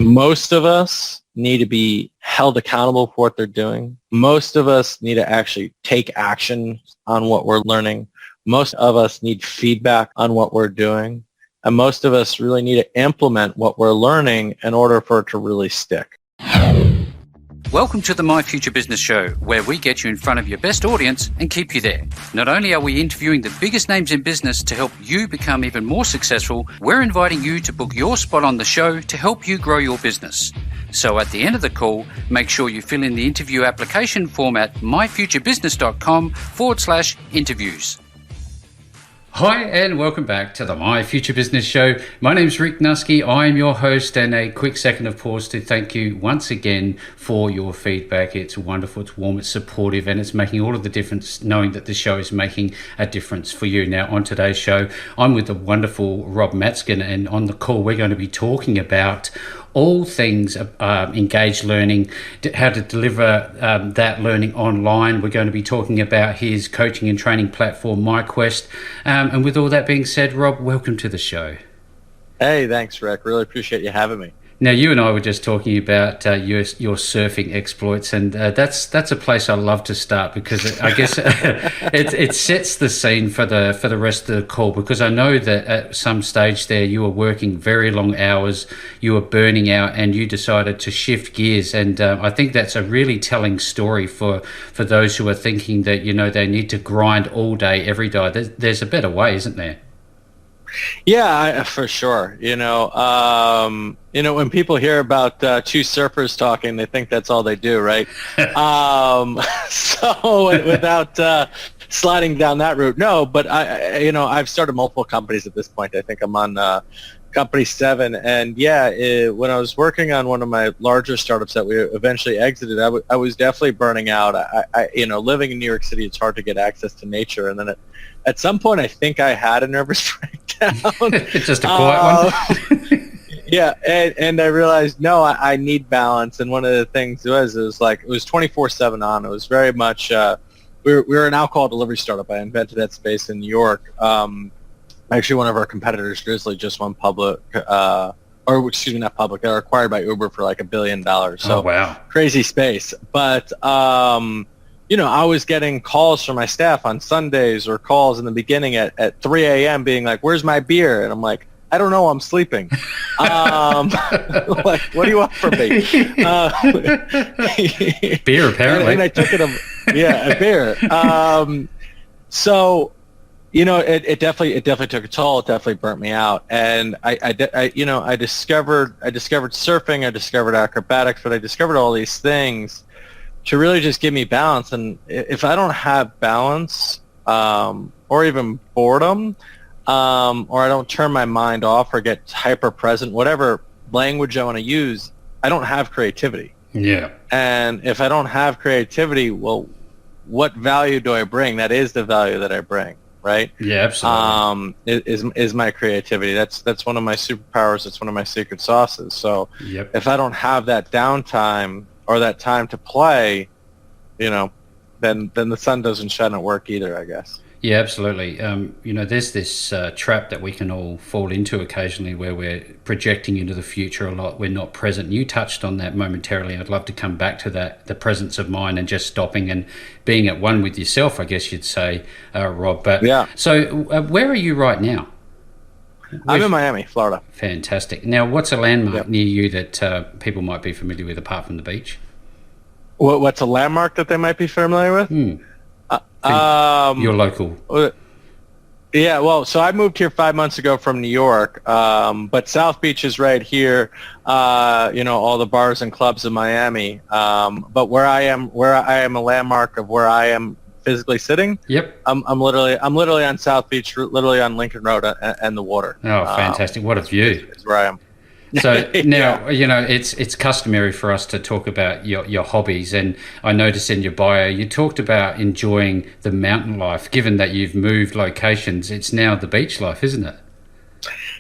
Most of us need to be held accountable for what they're doing. Most of us need to actually take action on what we're learning. Most of us need feedback on what we're doing. And most of us really need to implement what we're learning in order for it to really stick. Welcome to the My Future Business Show, where we get you in front of your best audience and keep you there. Not only are we interviewing the biggest names in business to help you become even more successful, we're inviting you to book your spot on the show to help you grow your business. So at the end of the call, make sure you fill in the interview application form at myfuturebusiness.com/interviews. Hi and welcome back to the My Future Business Show. My name's Rick Nusky. I'm your host, and a quick second of pause to thank you once again for your feedback. It's wonderful, it's warm, it's supportive, and it's making all of the difference knowing that the show is making a difference for you. Now on today's show, I'm with the wonderful Rob Matzkin, and on the call we're going to be talking about all things engaged learning, how to deliver that learning online. We're going to be talking about his coaching and training platform, MyQuest. And with all that being said, Rob, welcome to the show. Hey, thanks, Rick. Really appreciate you having me. Now, you and I were just talking about your surfing exploits, and that's a place I love to start because I guess it sets the scene for the rest of the call, because I know that at some stage there you were working very long hours, you were burning out, and you decided to shift gears. And I think that's a really telling story for those who are thinking that they need to grind all day, every day. There's a better way, isn't there? Yeah, for sure. When people hear about two surfers talking, they think that's all they do, right? So without sliding down that route, no. But I've started multiple companies at this point. I think I'm on company 7, and when I was working on one of my larger startups that we eventually exited, I was definitely burning out. Living in New York City, it's hard to get access to nature, and then at some point, I think I had a nervous breakdown. Just a quiet one. Yeah, and I realized, no, I need balance. And one of the things it was 24/7 on. It was very much, we were an alcohol delivery startup. I invented that space in New York. Actually, one of our competitors, Drizzly, just went public, not public. They were acquired by Uber for like $1 billion. So, wow. Crazy space. But, I was getting calls from my staff on Sundays, or calls in the beginning at 3 a.m. being like, "Where's my beer?" And I'm like, "I don't know, I'm sleeping." Like, what do you want from me? Beer, apparently. And I took it, a beer. So, it definitely took a toll. It definitely burnt me out. And I discovered surfing, I discovered acrobatics, but I discovered all these things to really just give me balance. And if I don't have balance, or even boredom, or I don't turn my mind off or get hyper present, whatever language I want to use, I don't have creativity. Yeah. And if I don't have creativity, well, what value do I bring? That is the value that I bring, right? Yeah, absolutely. Is my creativity. That's one of my superpowers. It's one of my secret sauces. So if I don't have that downtime or that time to play, then the sun doesn't shine at work either, I guess. Yeah, absolutely. There's this trap that we can all fall into occasionally, where we're projecting into the future a lot. We're not present. You touched on that momentarily. I'd love to come back to that, the presence of mind and just stopping and being at one with yourself, I guess you'd say, Rob. But yeah. So where are you right now? I'm in Miami, Florida. Fantastic. Now, what's a landmark near you that people might be familiar with apart from the beach? What's a landmark that they might be familiar with? Your local. Yeah, well, so I moved here 5 months ago from New York, but South Beach is right here. All the bars and clubs in Miami. But where I am a landmark of where I am physically sitting. Yep. I'm literally on South Beach, literally on Lincoln Road and the water. Oh, fantastic! What a view! Is where I am. So now, it's customary for us to talk about your hobbies, and I noticed in your bio you talked about enjoying the mountain life. Given that you've moved locations, it's now the beach life, isn't it?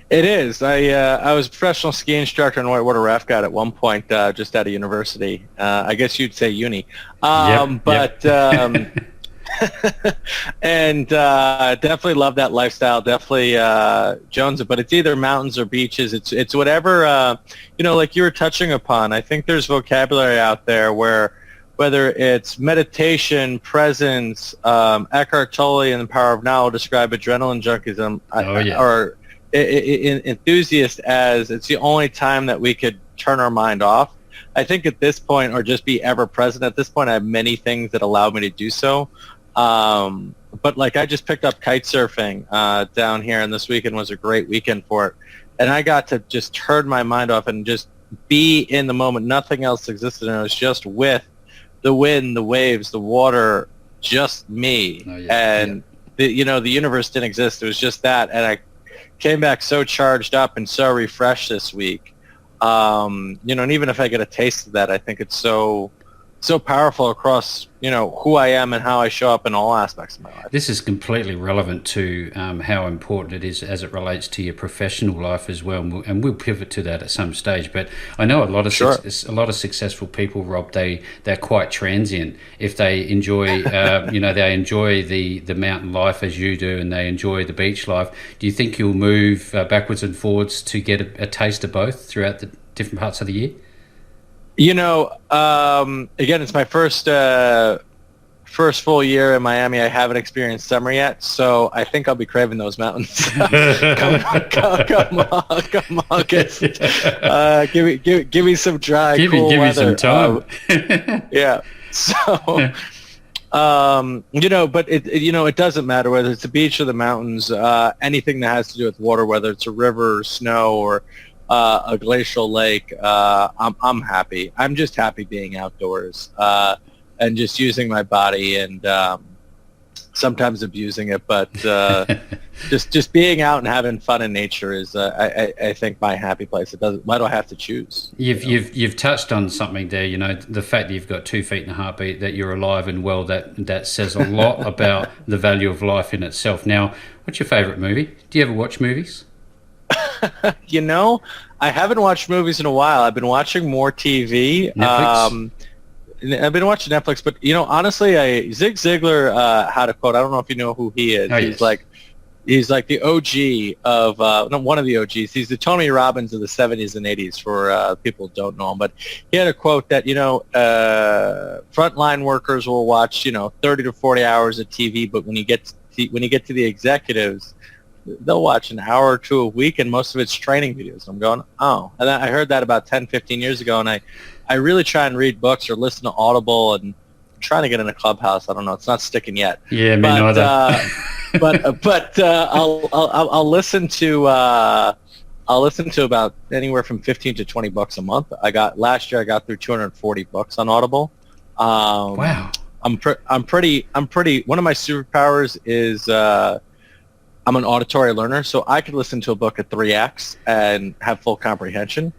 It is. I was a professional ski instructor and whitewater raft guide at one point, just out of university. I guess you'd say uni. And definitely love that lifestyle. Definitely Jones it, but it's either mountains or beaches. It's whatever like you were touching upon. I think there's vocabulary out there where whether it's meditation, presence, Eckhart Tolle and the Power of Now will describe adrenaline junkies or enthusiasts as it's the only time that we could turn our mind off. I think at this point, or just be ever present. At this point, I have many things that allow me to do so. But like I just picked up kite surfing down here, and this weekend was a great weekend for it. And I got to just turn my mind off and just be in the moment. Nothing else existed, and I was just with the wind, the waves, the water, just me. Oh, yeah, and the universe didn't exist. It was just that, and I came back so charged up and so refreshed this week. And even if I get a taste of that, I think it's so powerful across, who I am and how I show up in all aspects of my life. This is completely relevant to how important it is as it relates to your professional life as well, and we'll pivot to that at some stage. But I know a lot of successful people, Rob, they're quite transient. If they enjoy, they enjoy the mountain life as you do, and they enjoy the beach life. Do you think you'll move backwards and forwards to get a taste of both throughout the different parts of the year? Again, it's my first full year in Miami. I haven't experienced summer yet, so I think I'll be craving those mountains. Come August. Give me some dry, cool weather. Give me some time. Yeah. So, but it doesn't matter whether it's the beach or the mountains. Anything that has to do with water, whether it's a river or snow or a glacial lake, I'm happy. I'm just happy being outdoors and just using my body and sometimes abusing it, but just being out and having fun in nature is, I think, my happy place. Why do I have to choose? You've touched on something there. The fact that you've got 2 feet and a heartbeat, that you're alive and well. That says a lot about the value of life in itself. Now, what's your favorite movie? Do you ever watch movies? I haven't watched movies in a while. I've been watching more TV. Netflix? I've been watching Netflix, but honestly, Zig Ziglar had a quote. I don't know if you know who he is. Oh, he's like the OG of one of the OGs. He's the Tony Robbins of the 70s and 80s for people who don't know him. But he had a quote that frontline workers will watch 30 to 40 hours of TV, but when you get to the executives, they'll watch an hour or two a week, and most of it's training videos. I'm going, oh. And I heard that about 10, 15 years ago, and I really try and read books or listen to Audible, and I'm trying to get in a Clubhouse. I don't know. It's not sticking yet. Yeah, me neither. But I'll listen to about anywhere from 15 to 20 books a month. Last year I got through 240 books on Audible. Wow. I'm pretty. One of my superpowers is I'm an auditory learner, so I could listen to a book at 3x and have full comprehension.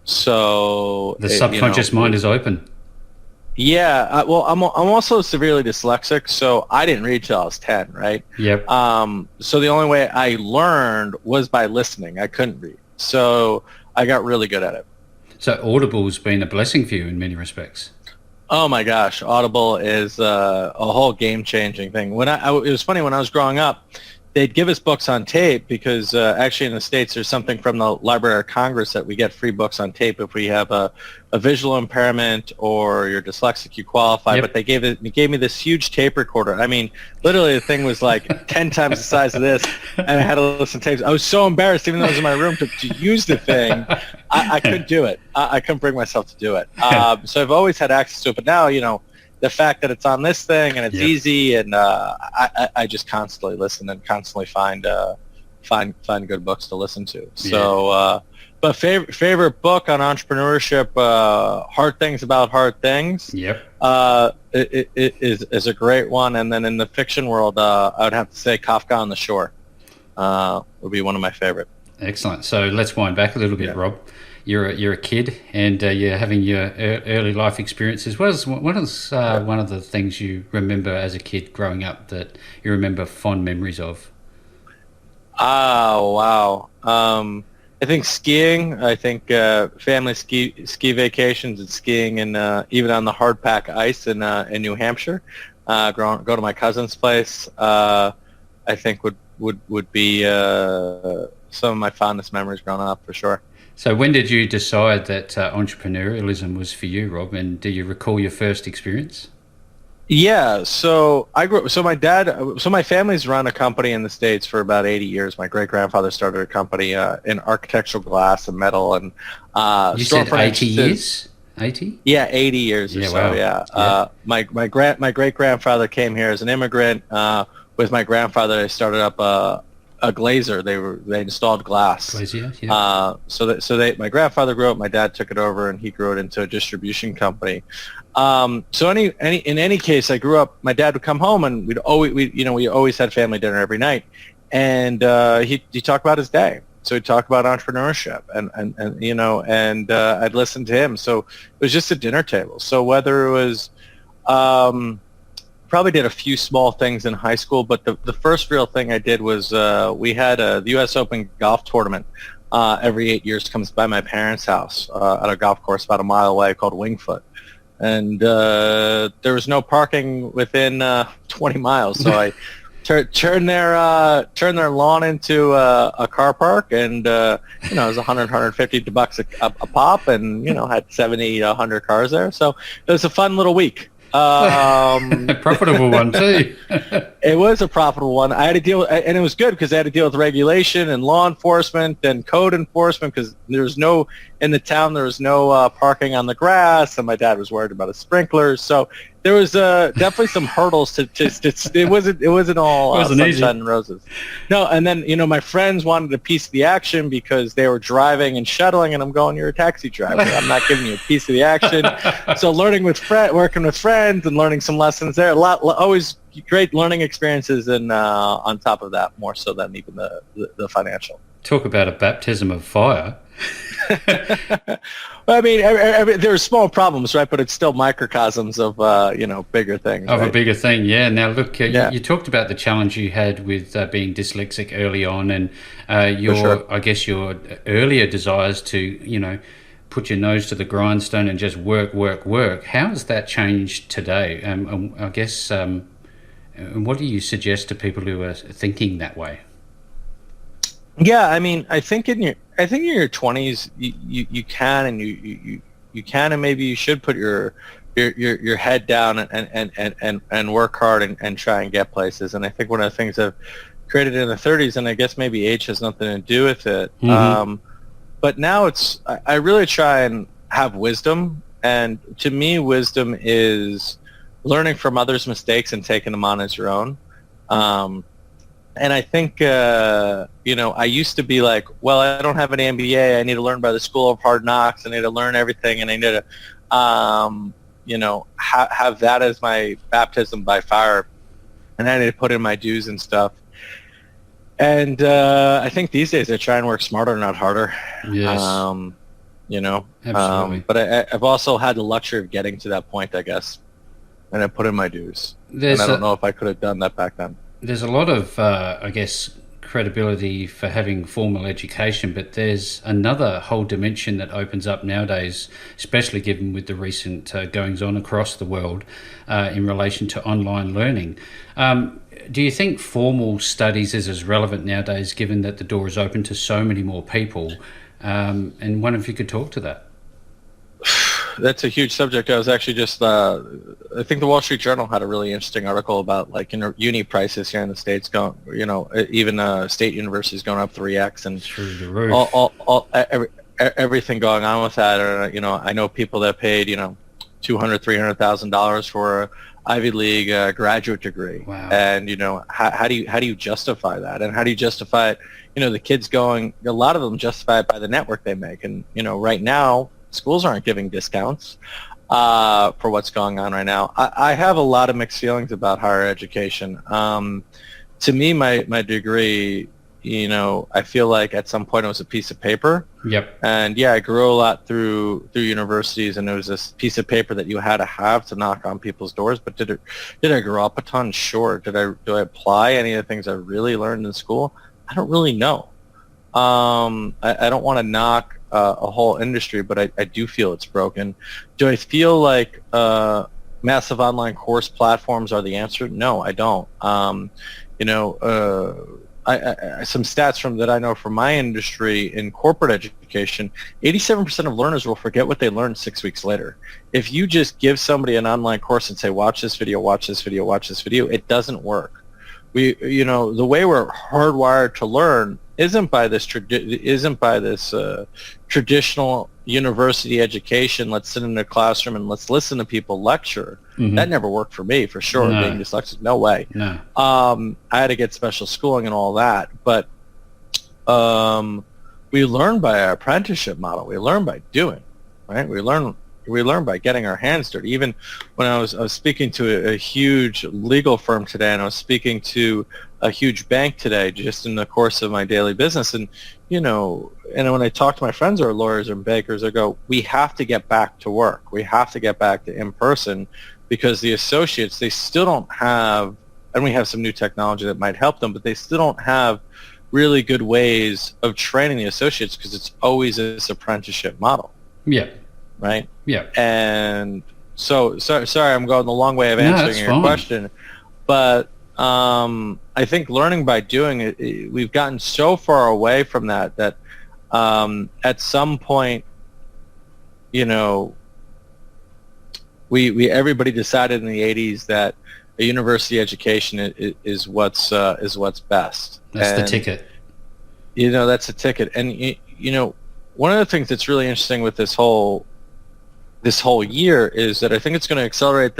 So the subconscious mind is open. Yeah. Well, I'm also severely dyslexic, so I didn't read till I was 10, right? Yep. So the only way I learned was by listening. I couldn't read, so I got really good at it. So Audible's been a blessing for you in many respects. Oh my gosh, Audible is a whole game-changing thing. It was funny when I was growing up. They'd give us books on tape because actually in the States there's something from the Library of Congress that we get free books on tape if we have a visual impairment or you're dyslexic, you qualify. Yep. But they gave me this huge tape recorder. I mean, literally the thing was like 10 times the size of this, and I had to listen to tapes. I was so embarrassed, even though I was in my room, to use the thing. I couldn't do it. I couldn't bring myself to do it. So I've always had access to it. But now, the fact that it's on this thing and it's easy, and I just constantly listen and constantly find good books to listen to. So, but favorite book on entrepreneurship, Hard Things About Hard Things. Yep. It is a great one. And then in the fiction world, I would have to say Kafka on the Shore would be one of my favorite. Excellent. So let's wind back a little bit, Rob. You're a kid, and you're having your early life experiences. What is one of the things you remember as a kid growing up that you remember fond memories of? Oh, wow. I think skiing. I think family ski vacations and skiing, and even on the hard pack ice in New Hampshire. go to my cousin's place, I think would be some of my fondest memories growing up for sure. So when did you decide that entrepreneurialism was for you, Rob? And do you recall your first experience? Yeah, so my family's run a company in the States for about 80 years. My great-grandfather started a company in architectural glass and metal and You said storefront 80 entrances. years? 80? Yeah, 80 years or Yeah, so. wow. Yeah. Yeah. My great-grandfather came here as an immigrant. With my grandfather, they started up a glazer. They installed glass. Glazier, yeah. My grandfather grew up. My dad took it over, and he grew it into a distribution company. So in any case, I grew up. My dad would come home, and we always had family dinner every night, and he talked about his day. So he'd talk about entrepreneurship, and I'd listen to him. So it was just a dinner table. So whether it was probably did a few small things in high school, but the first real thing I did was we had the U.S. Open golf tournament every 8 years, comes by my parents' house at a golf course about a mile away called Wingfoot. And there was no parking within 20 miles, so I turned their lawn into a car park, and it was $150 a pop, and had 70 to 100 cars there. So it was a fun little week. A profitable one too. It was a profitable one. I had to deal with, and it was good because I had to deal with regulation and law enforcement and code enforcement because in the town there was no parking on the grass, and my dad was worried about his sprinklers. So there was definitely some hurdles to it wasn't all sunshine and roses. No, and then my friends wanted a piece of the action because they were driving and shuttling, and I'm going, you're a taxi driver. I'm not giving you a piece of the action. So working with friends and learning some lessons there, always great learning experiences, and on top of that, more so than even the financial. Talk about a baptism of fire. Well, I mean, there are small problems, right? But it's still microcosms of bigger things. Of right? a bigger thing, yeah. Now, look, Yeah. you talked about the challenge you had with being dyslexic early on, and I guess your earlier desires to, put your nose to the grindstone and just work. How has that changed today? I guess, what do you suggest to people who are thinking that way? Yeah, I mean, I think in your 20s, you can and you can, and maybe you should put your head down and work hard and try and get places. And I think one of the things I've created in the 30s, and I guess maybe age has nothing to do with it. Mm-hmm. But now I really try and have wisdom, and to me, wisdom is learning from others' mistakes and taking them on as your own. And I think, I used to be like, well, I don't have an MBA. I need to learn by the school of hard knocks. I need to learn everything, and I need to, have that as my baptism by fire, and I need to put in my dues and stuff. And I think these days I try and work smarter, not harder. Yes. Absolutely. But I've also had the luxury of getting to that point, I guess, and I put in my dues. And I don't know if I could have done that back then. There's a lot of, I guess, credibility for having formal education, but there's another whole dimension that opens up nowadays, especially given with the recent goings on across the world in relation to online learning. Do you think formal studies is as relevant nowadays, given that the door is open to so many more people? And wonder if you could talk to that. That's a huge subject. I was actually just, I think the Wall Street Journal had a really interesting article about uni prices here in the States going, even state universities going up 3x and through the roof. Everything going on with that. Or, I know people that paid, $200,000, $300,000 for a Ivy League graduate degree. Wow. And, how do you justify that? And how do you justify it? The kids going, a lot of them justify it by the network they make. And, right now, schools aren't giving discounts for what's going on right now. I have a lot of mixed feelings about higher education. To me, my degree, I feel like at some point it was a piece of paper. Yep. And yeah, I grew a lot through universities, and it was this piece of paper that you had to have to knock on people's doors. But did I grow up a ton? Sure. Do I apply any of the things I really learned in school? I don't really know. I don't want to knock a whole industry, but I do feel it's broken. Do I feel like massive online course platforms are the answer? No, I don't. You know, some stats from that I know from my industry in corporate education, 87% of learners will forget what they learned 6 weeks later. If you just give somebody an online course and say, watch this video, watch this video, watch this video, it doesn't work. You know, the way we're hardwired to learn isn't by this traditional university education. Let's sit in a classroom and let's listen to people lecture. Mm-hmm. That never worked for me, for sure. No. Being dyslexic, no way. No. I had to get special schooling and all that, but we learn by our apprenticeship model. We learn by doing, right? We learn by getting our hands dirty. Even when I was speaking to a huge legal firm today, and I was speaking to a huge bank today, just in the course of my daily business, and you know, and when I talk to my friends who are lawyers and bankers, I go, we have to get back to work. We have to get back to in person, because the associates, they still don't have, and we have some new technology that might help them, but they still don't have really good ways of training the associates, because it's always this apprenticeship model. Yeah. Right? Yeah. And sorry, I'm going the long way of answering your question, but I think learning by doing it, we've gotten so far away from that at some point, you know, we everybody decided in the 80s that a university education is what's best. That's the ticket. You know, that's a ticket. And you know, one of the things that's really interesting with this whole year is that I think it's going to accelerate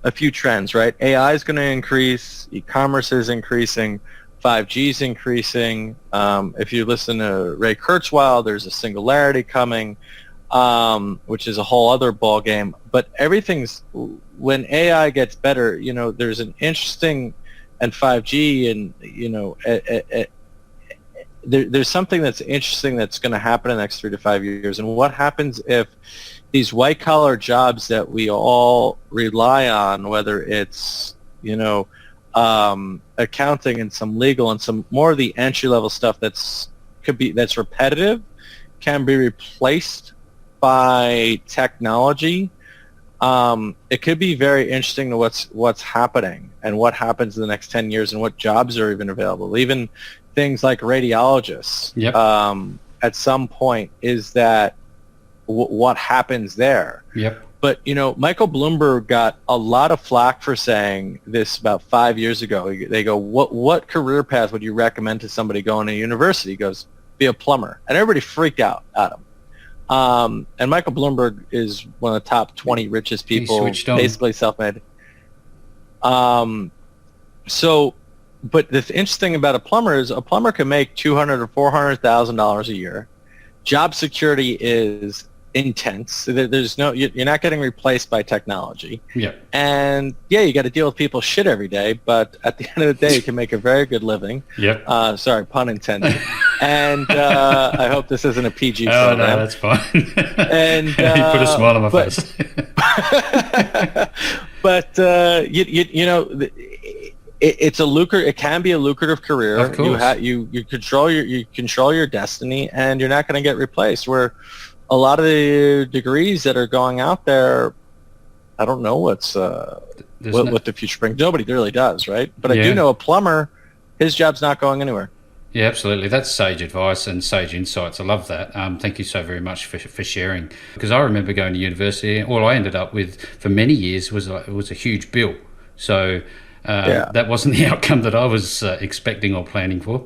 a few trends, right? AI is going to increase, e-commerce is increasing, 5G is increasing. If you listen to Ray Kurzweil, there's a singularity coming, which is a whole other ball game. But when AI gets better, you know, there's an interesting, and 5G, and you know, there's something that's interesting that's going to happen in the next 3 to 5 years. And what happens if these white-collar jobs that we all rely on, whether it's, you know, accounting and some legal and some more of the entry-level stuff that's repetitive, can be replaced by technology? It could be very interesting to what's happening and what happens in the next 10 years and what jobs are even available. Even things like radiologists. Yep. At some point, is that what happens there? Yep. But you know, Michael Bloomberg got a lot of flack for saying this about 5 years ago. They go, what career path would you recommend to somebody going to university? He goes, be a plumber, and everybody freaked out at him. And Michael Bloomberg is one of the top 20 richest people, basically self-made. But the interesting thing about a plumber is a plumber can make $200,000 or $400,000 a year. Job security is intense. There's you're not getting replaced by technology. Yeah. And yeah, you got to deal with people's shit every day, but at the end of the day, you can make a very good living. Yep. Sorry, pun intended. And I hope this isn't a PG program. Oh, no, that's fine. And you put a smile on my face. But you know, it's a it can be a lucrative career. Of course. You control your destiny, and you're not going to get replaced. Where a lot of the degrees that are going out there, I don't know what the future brings. Nobody really does, right? But I do know a plumber, his job's not going anywhere. Yeah, absolutely. That's sage advice and sage insights. I love that. Thank you so very much for sharing. Because I remember going to university, all I ended up with for many years was a huge bill. So that wasn't the outcome that I was expecting or planning for.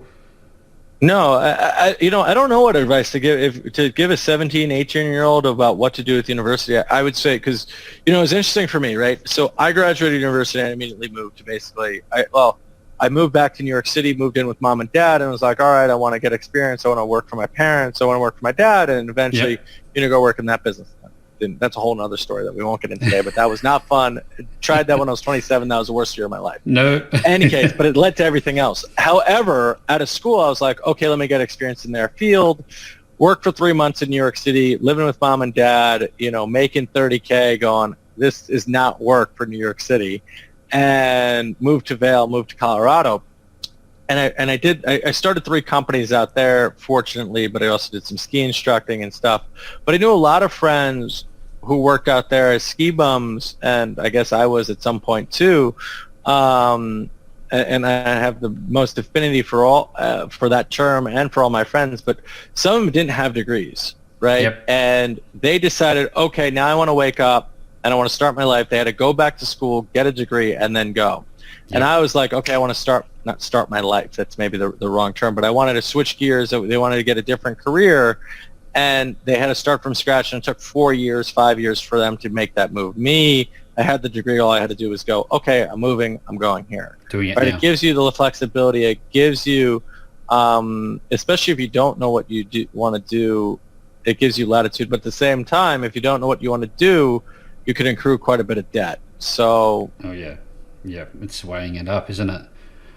No, I don't know what advice to give. To give a 17, 18-year-old about what to do with university, I would say, because, you know, it's interesting for me, right? So I graduated university and I immediately moved to I moved back to New York City, moved in with mom and dad, and was like, all right, I want to get experience. I want to work for my parents. I want to work for my dad, and eventually, go work in that business. That's a whole other story that we won't get into today, but that was not fun. Tried that when I was 27. That was the worst year of my life. No. Any case, but it led to everything else. However, out of school, I was like, okay, let me get experience in their field. Worked for 3 months in New York City, living with mom and dad, making $30K, going, this is not work for New York City. And moved to Vail, moved to Colorado. And I started 3 companies out there, fortunately, but I also did some ski instructing and stuff. But I knew a lot of friends who worked out there as ski bums, and I guess I was at some point too. And I have the most affinity for all for that term and for all my friends, but some of them didn't have degrees, right? Yep. And they decided, okay, now I want to wake up and I want to start my life. They had to go back to school, get a degree, and then go. Yep. And I was like, okay, I want to not start my life. That's maybe the wrong term, but I wanted to switch gears. They wanted to get a different career, and they had to start from scratch, and it took 4 years, 5 years for them to make that move. Me, I had the degree. All I had to do was go, okay, I'm moving. I'm going here. Doing it right? now. It gives you the flexibility. It gives you, especially if you don't know what you want to do, it gives you latitude. But at the same time, if you don't know what you want to do, you could accrue quite a bit of debt. So. Oh yeah, yeah. It's weighing it up, isn't it?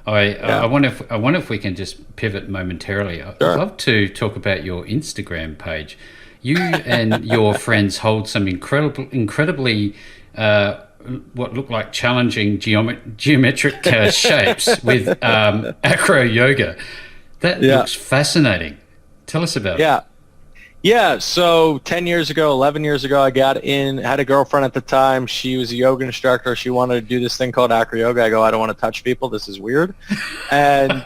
I wonder if we can just pivot momentarily. I'd love to talk about your Instagram page. You and your friends hold some incredibly what look like challenging geometric shapes with acro yoga. That looks fascinating. Tell us about it. Yeah, so 10 years ago, 11 years ago, I got in, had a girlfriend at the time. She was a yoga instructor. She wanted to do this thing called acro yoga. I go, I don't want to touch people. This is weird. And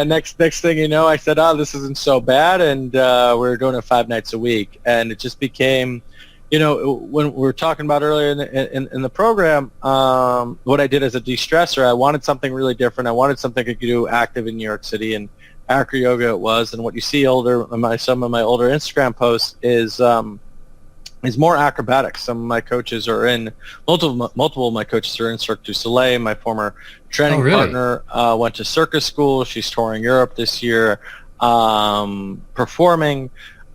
next thing you know, I said, this isn't so bad. And we were doing it 5 nights a week. And it just became, when we were talking about earlier in the program, what I did as a de-stressor, I wanted something really different. I wanted something I could do active in New York City, and acro yoga it was. And what you see some of my older Instagram posts is more acrobatics. Some of my coaches are in multiple of my coaches are in Cirque du Soleil. My former training partner went to circus school. She's touring Europe this year, performing.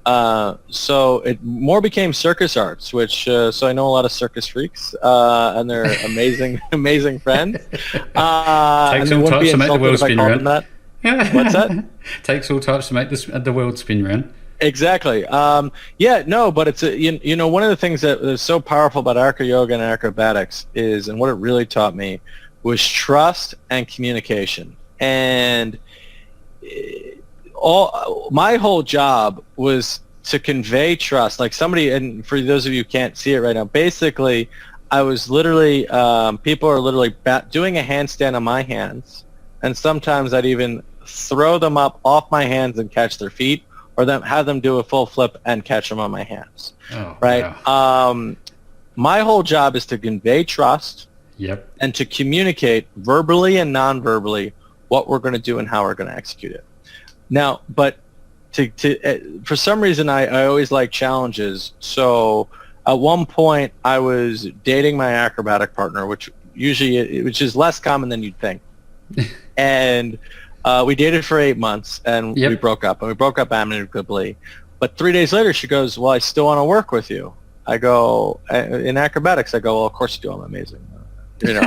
So it more became circus arts, which so I know a lot of circus freaks, and they're amazing friends. Takes all types to make the world spin around. What's that? Takes all types to make the world spin around. Exactly. But it's one of the things that is so powerful about acro yoga and acrobatics is, and what it really taught me, was trust and communication. And my whole job was to convey trust. Like somebody, and for those of you who can't see it right now, basically, I was literally, people are literally doing a handstand on my hands, and sometimes I'd even throw them up off my hands and catch their feet, or have them do a full flip and catch them on my hands. Oh, right? Wow. My whole job is to convey trust. Yep. And to communicate verbally and non-verbally what we're going to do and how we're going to execute it. Now, but for some reason, I always like challenges. So at one point, I was dating my acrobatic partner, which is less common than you'd think. And we dated for 8 months, and we broke up. And we broke up amicably. But 3 days later, she goes, "Well, I still want to work with you." I go, in acrobatics, I go, "Well, of course you do. I'm amazing." There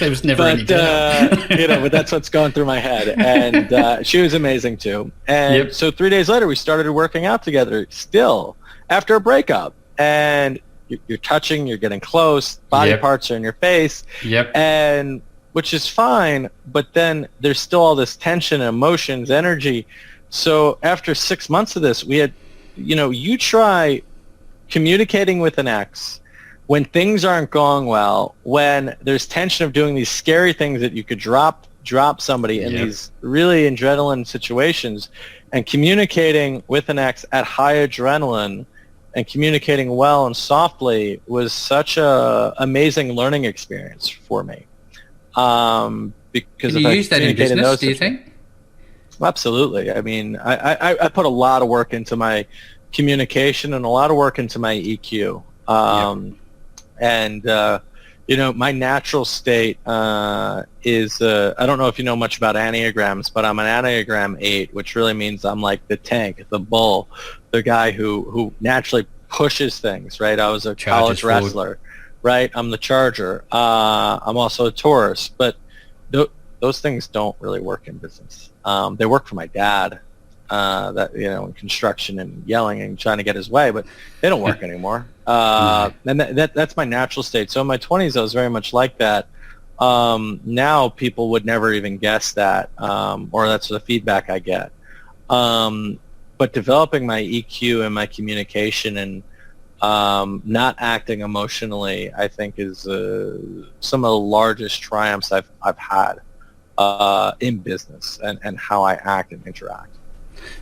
was never any doubt. But that's what's going through my head. And she was amazing too. And so 3 days later, we started working out together still after a breakup. And you're touching, you're getting close, body parts are in your face. And which is fine, but then there's still all this tension, emotions, energy. So after 6 months of this, we had, you try communicating with an ex when things aren't going well, when there's tension of doing these scary things that you could drop somebody in these really adrenaline situations, and communicating with an ex at high adrenaline and communicating well and softly was such a amazing learning experience for me. Because can you use that in business, do you think? Absolutely. I mean, I put a lot of work into my communication and a lot of work into my EQ. And, my natural state is, I don't know if you know much about Enneagrams, but I'm an Enneagram 8, which really means I'm like the tank, the bull, the guy who naturally pushes things, right? I was a college wrestler, right? I'm the charger. I'm also a Taurus, but those things don't really work in business. They work for my dad. In construction and yelling and trying to get his way, but they don't work anymore. And that's my natural state. So in my 20s, I was very much like that. Now people would never even guess that, or that's the feedback I get. But but developing my EQ and my communication and not acting emotionally, I think, is some of the largest triumphs I've had in business and how I act and interact.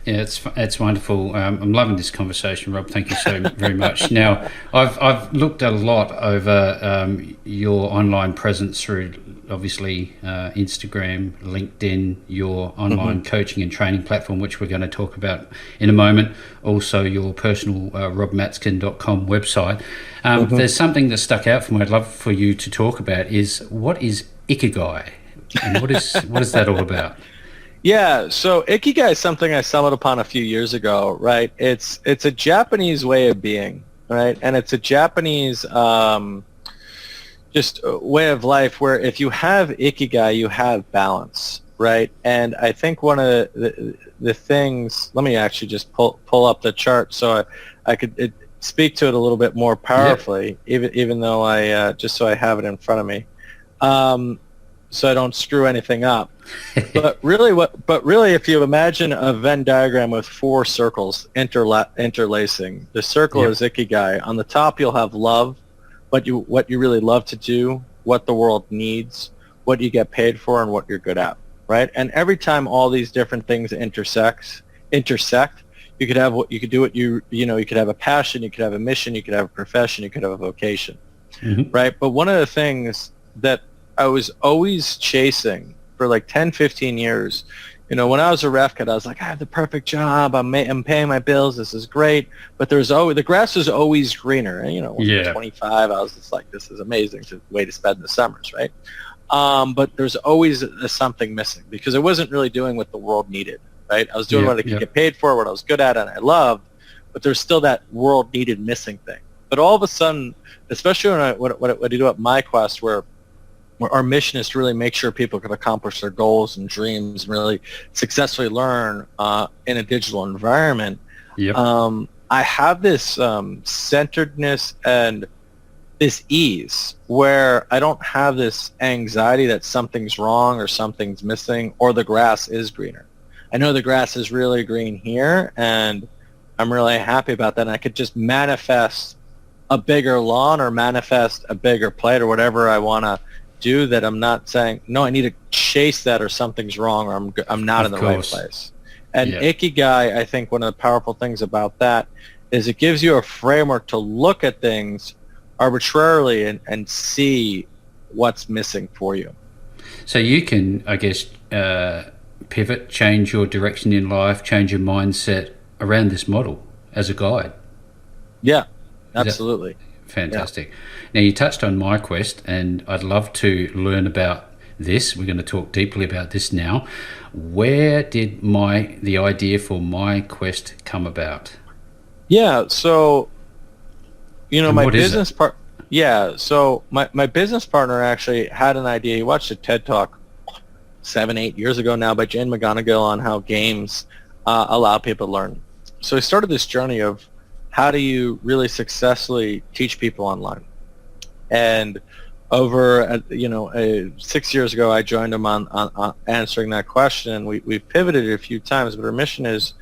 Yeah, it's wonderful. I'm loving this conversation, Rob. Thank you so very much. Now, I've looked a lot over your online presence through obviously Instagram, LinkedIn, your online coaching and training platform, which we're going to talk about in a moment. Also, your personal robmatzkin.com website. There's something that stuck out for me. I'd love for you to talk about is what is Ikigai, and what is that all about? Yeah, so Ikigai is something I stumbled upon a few years ago, right? It's a Japanese way of being, right? And it's a Japanese just way of life where if you have Ikigai, you have balance, right? And I think one of the things, let me actually just pull up the chart so I could speak to it a little bit more powerfully, even though I just so I have it in front of me. So I don't screw anything up. But really, if you imagine a Venn diagram with 4 circles interlacing, the circle is Ikigai. On the top, you'll have love, what you really love to do, what the world needs, what you get paid for, and what you're good at, right? And every time all these different things intersect, you could have you could have a passion, you could have a mission, you could have a profession, you could have a vocation, right? But one of the things that I was always chasing for like 10, 15 years. When I was a ref kid, I was like, I have the perfect job. I'm paying my bills. This is great. But the grass was always greener. And, when I was 25, I was just like, this is amazing. It's a way to spend the summers, right? But there's always something missing because I wasn't really doing what the world needed, right? I was doing what I could get paid for, what I was good at, and I loved. But there's still that world needed missing thing. But all of a sudden, especially when I do at MyQuest, where our mission is to really make sure people can accomplish their goals and dreams and really successfully learn in a digital environment. I have this centeredness and this ease where I don't have this anxiety that something's wrong or something's missing or the grass is greener. I know the grass is really green here, and I'm really happy about that. And I could just manifest a bigger lawn or manifest a bigger plate or whatever I want to do, that I'm not saying, no, I need to chase that or something's wrong or I'm not in the right place. And Ikigai, I think one of the powerful things about that is it gives you a framework to look at things arbitrarily and see what's missing for you. So you can, I guess, pivot, change your direction in life, change your mindset around this model as a guide. Yeah, absolutely. Fantastic. Yeah. Now, you touched on MyQuest, and I'd love to learn about this. We're going to talk deeply about this now. Where did the idea for MyQuest come about? Yeah, so, my business part. Yeah, so my business partner actually had an idea. He watched a TED Talk 7-8 years ago now by Jane McGonigal on how games allow people to learn. So he started this journey of how do you really successfully teach people online? And over, 6 years ago, I joined him on answering that question. We've pivoted a few times, but our mission has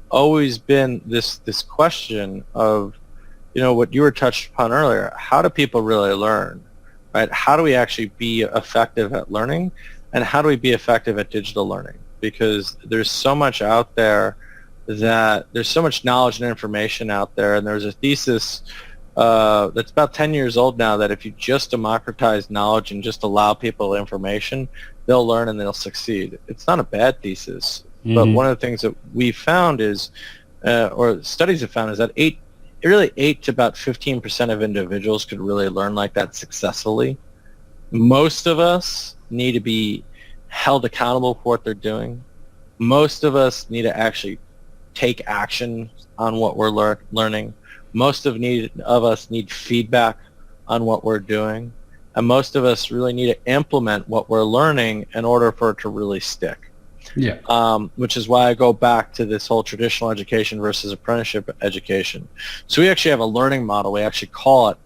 always been this question of, what you were touched upon earlier. How do people really learn, right? How do we actually be effective at learning, and how do we be effective at digital learning? Because there's so much out there, that there's so much knowledge and information out there, and there's a thesis that's about 10 years old now that if you just democratize knowledge and just allow people information, they'll learn and they'll succeed. It's not a bad thesis, but one of the things that we found is, or studies have found, is that 8 to about 15% of individuals could really learn like that successfully. Most of us need to be held accountable for what they're doing. Most of us need to actually take action on what we're learning. Most of us need feedback on what we're doing. And most of us really need to implement what we're learning in order for it to really stick. Which is why I go back to this whole traditional education versus apprenticeship education. So we actually have a learning model. We actually call it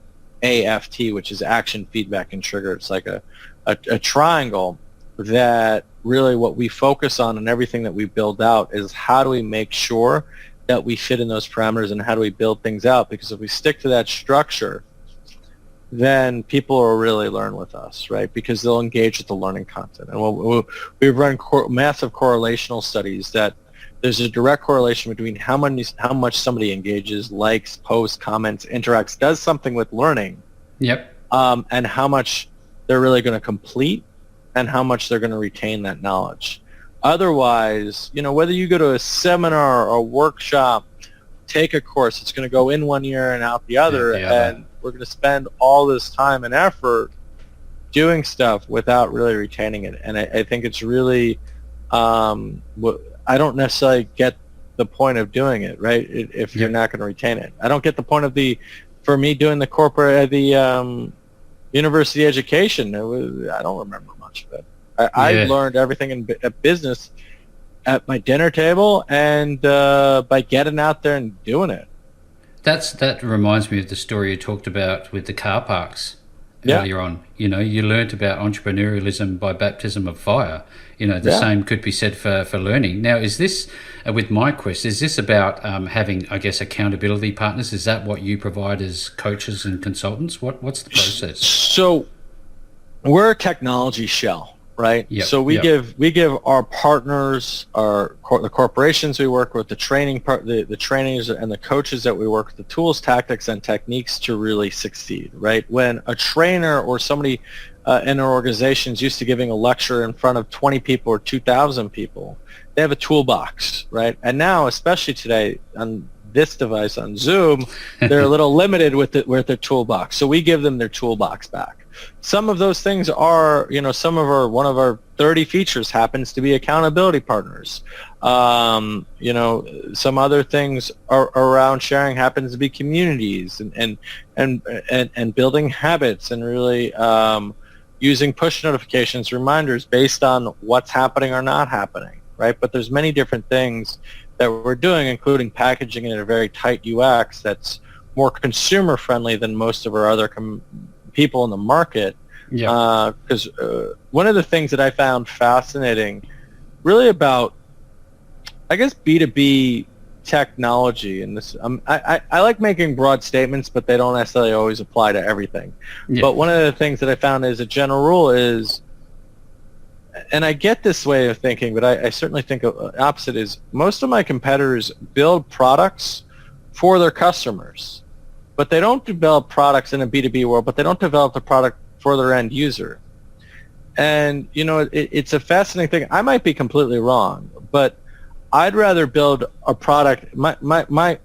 AFT, which is action, feedback, and trigger. It's like a triangle that really what we focus on and everything that we build out is how do we make sure that we fit in those parameters, and how do we build things out? Because if we stick to that structure, then people will really learn with us, right? Because they'll engage with the learning content. And we've run massive correlational studies that there's a direct correlation between how much somebody engages, likes, posts, comments, interacts, does something with learning, Yep. and how much they're really going to complete and how much they're going to retain that knowledge. Otherwise, whether you go to a seminar or a workshop, take a course, it's going to go in one ear and out the other, and we're going to spend all this time and effort doing stuff without really retaining it. And I think it's really, I don't necessarily get the point of doing it, right? If you're not going to retain it. I don't get the point of for me doing the university education. I don't remember much of it. I learned everything in business at my dinner table and by getting out there and doing it. That reminds me of the story you talked about with the car parks earlier on. You learnt about entrepreneurialism by baptism of fire. The same could be said for learning. Now, is this, with MyQuest, is this about having, I guess, accountability partners? Is that what you provide as coaches and consultants? What's the process? So we're a technology shell. Right. Yep. So we give our partners, the corporations we work with, the training the trainers and the coaches that we work with, the tools, tactics, and techniques to really succeed. Right. When a trainer or somebody in our organization is used to giving a lecture in front of 20 people or 2,000 people, they have a toolbox. Right. And now, especially today on this device on Zoom, they're a little limited with their toolbox. So we give them their toolbox back. Some of those things are, one of our 30 features happens to be accountability partners. Some other things are around sharing happens to be communities and building habits and really using push notifications, reminders based on what's happening or not happening, right? But there's many different things that we're doing, including packaging it in a very tight UX that's more consumer friendly than most of our other people in the market. Because one of the things that I found fascinating really about, I guess, B2B technology, and this I like making broad statements, but they don't necessarily always apply to everything. But one of the things that I found as a general rule is, and I get this way of thinking, but I certainly think the opposite is, most of my competitors build products for their customers. But they don't develop products in a B2B world, but they don't develop the product for their end user. And, it's a fascinating thing. I might be completely wrong, but I'd rather build a product. My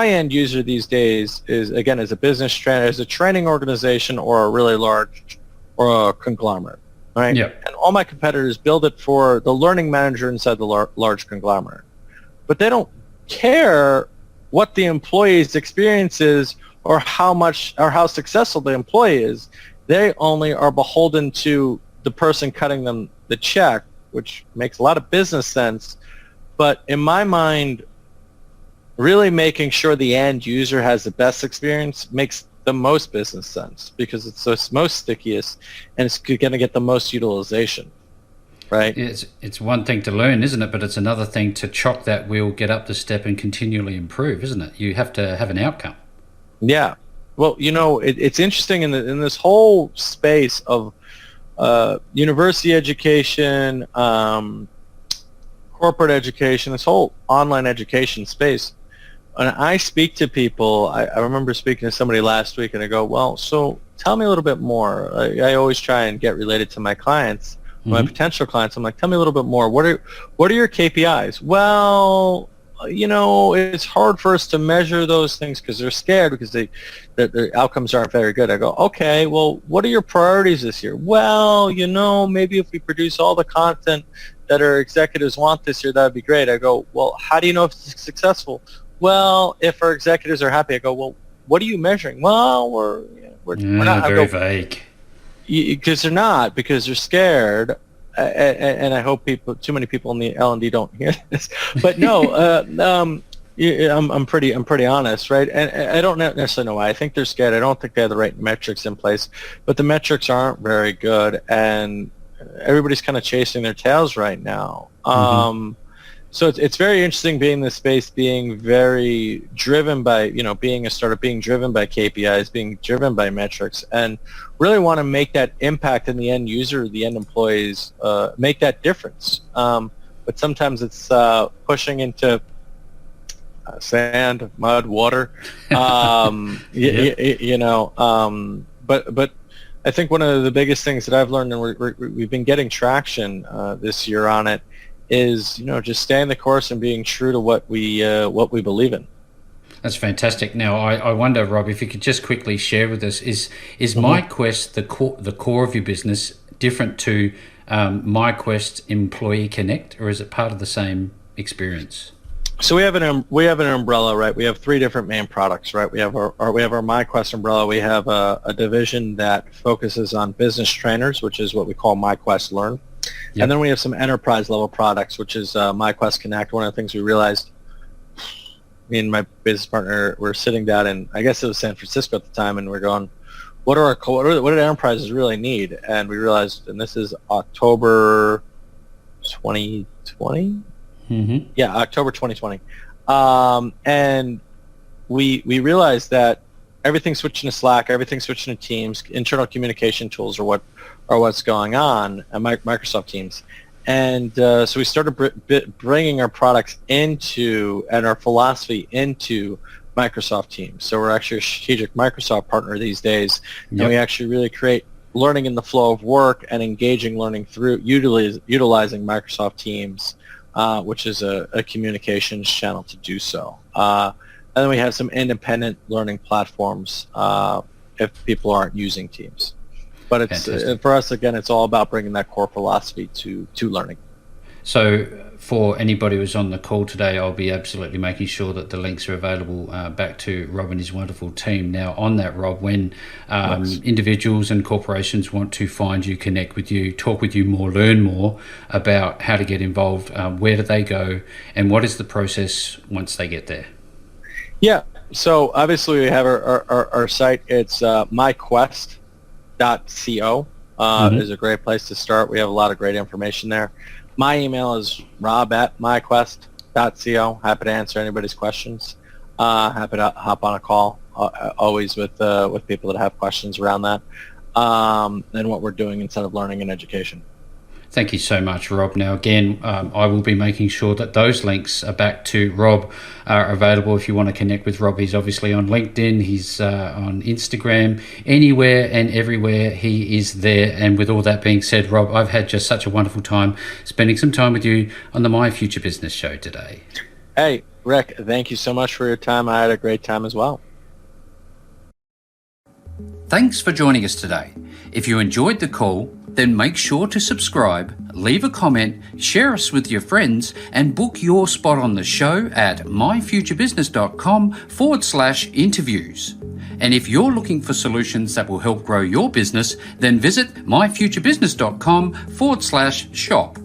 end user these days is a business trainer, as a training organization or a really large or a conglomerate, right? Yep. And all my competitors build it for the learning manager inside the large conglomerate. But they don't care what the employee's experience is or how successful the employee is. They only are beholden to the person cutting them the check, which makes a lot of business sense. But in my mind, really making sure the end user has the best experience makes the most business sense, because it's the most stickiest and it's going to get the most utilization. Right. It's one thing to learn, isn't it? But it's another thing to chock that wheel, get up the step, and continually improve, isn't it? You have to have an outcome. Yeah. Well, it's interesting in this whole space of university education, corporate education, this whole online education space. When I speak to people, I remember speaking to somebody last week, and I go, well, so tell me a little bit more. I always try and get related to my clients. My potential clients, I'm like, tell me a little bit more. What are your KPIs? Well, it's hard for us to measure those things because they're scared, because the outcomes aren't very good. I go, okay, well, what are your priorities this year? Well, maybe if we produce all the content that our executives want this year, that would be great. I go, well, how do you know if it's successful? Well, if our executives are happy. I go, well, what are you measuring? Well, we're not very vague. Because they're not, because they're scared, and I hope too many people in the L&D don't hear this. But no, I'm pretty honest, right? And I don't necessarily know why. I think they're scared. I don't think they have the right metrics in place, but the metrics aren't very good, and everybody's kind of chasing their tails right now. So it's very interesting being in this space, being very driven by, being a startup, being driven by KPIs, being driven by metrics, and really want to make that impact in the end user, the end employees, make that difference. But sometimes it's pushing into sand, mud, water. But I think one of the biggest things that I've learned, and we've been getting traction this year on it, is just staying the course and being true to what we believe in. That's fantastic. Now, I wonder, Rob, if you could just quickly share with us, is MyQuest the core of your business different to MyQuest Employee Connect, or is it part of the same experience? So we have an umbrella, right? We have three different main products, right? We have our MyQuest umbrella. We have a division that focuses on business trainers, which is what we call MyQuest Learn. Yep. And then we have some enterprise level products, which is MyQuest Connect. One of the things we realized, me and my business partner were sitting down, and I guess it was San Francisco at the time, and we're going, what do enterprises really need? And we realized, and this is October 2020. Mm-hmm. Yeah, October 2020. And we realized that everything's switching to Slack, everything's switching to Teams, internal communication tools are what's going on at Microsoft Teams. And so we started bringing our products into, and our philosophy into Microsoft Teams. So we're actually a strategic Microsoft partner these days, and we actually really create learning in the flow of work and engaging learning through utilizing Microsoft Teams, which is a communications channel to do so. And then we have some independent learning platforms if people aren't using Teams. But it's for us, again, it's all about bringing that core philosophy to learning. So for anybody who's on the call today, I'll be absolutely making sure that the links are available back to Rob and his wonderful team. Now, on that, Rob, when individuals and corporations want to find you, connect with you, talk with you more, learn more about how to get involved, where do they go, and what is the process once they get there? Yeah, so obviously we have our site. It's myquest.co. Is a great place to start. We have a lot of great information there. My email is rob@myquest.co. Happy to answer anybody's questions. Happy to hop on a call, always with people that have questions around that, and what we're doing inside of learning and education. Thank you so much, Rob. Now, again, I will be making sure that those links are back to Rob are available if you want to connect with Rob. He's obviously on LinkedIn. He's on Instagram. Anywhere and everywhere, he is there. And with all that being said, Rob, I've had just such a wonderful time spending some time with you on the My Future Business show today. Hey, Rick, thank you so much for your time. I had a great time as well. Thanks for joining us today. If you enjoyed the call, then make sure to subscribe, leave a comment, share us with your friends, and book your spot on the show at myfuturebusiness.com/interviews. And if you're looking for solutions that will help grow your business, then visit myfuturebusiness.com/shop.